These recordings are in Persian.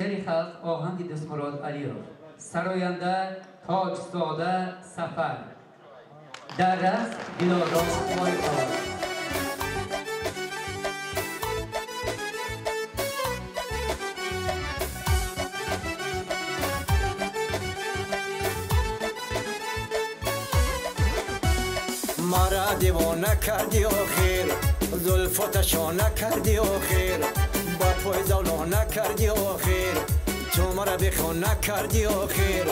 شعر خلق آهنگ دستمراد علیرو سراینده تاج ساده سفر در رقص دلارام مایکا مرا دیوانه کردی آخر زلفتشو نکردی آخر با پای زولو نکردی آخر تو مرا بخون نکردی آخر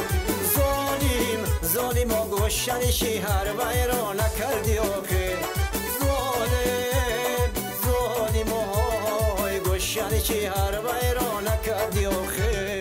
ظالم و گوشنشی هر ویرا نکردی آخر ظالم و گوشنشی هر ویرا نکردی آخر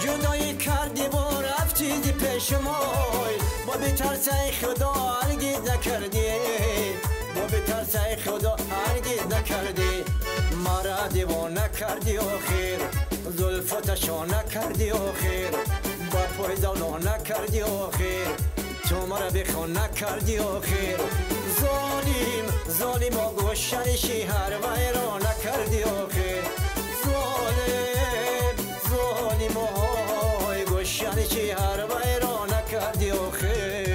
جدایی کردی با رفتی پیش مای با بترسای خدا هرگز نکردی با بترسای خدا هرگز نکردی مرا دیوانه کردی آخر زلفتشو نکردی آخر با پای زولو نکردی آخر تو مرا بخون نکردی آخر ظالم و گوشنشی هر ویرا نکردی آخر ظالم های گوشنشی هر ویرا نکردی آخر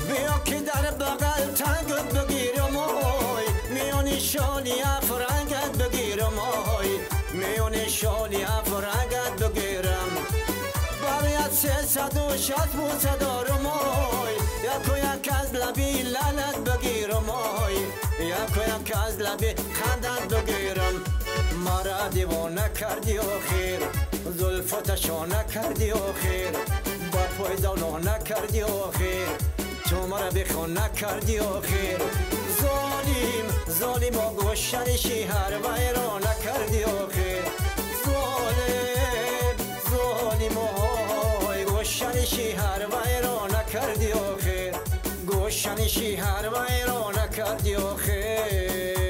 بیا که در بغل تنگت بگیرم آی میانی شالی افرنگت بگیرم آی میانی شالی افرنگت بگیرم باید 360 بوسه دارم آی یک از لبی لعنت بگیرم آی یک از لبی خندت بگیرم مرا دیوانه کردی آخر زلفتشو نکردی آخر با پای زولو نکردی آخر تو مرا بخون نکردی آخر ظالم و گوشنشی هر ویرا نکردی آخر ظالم های گوشنشی هر ویرا نکردی آخر گوشنشی هر ویرا نکردی آخر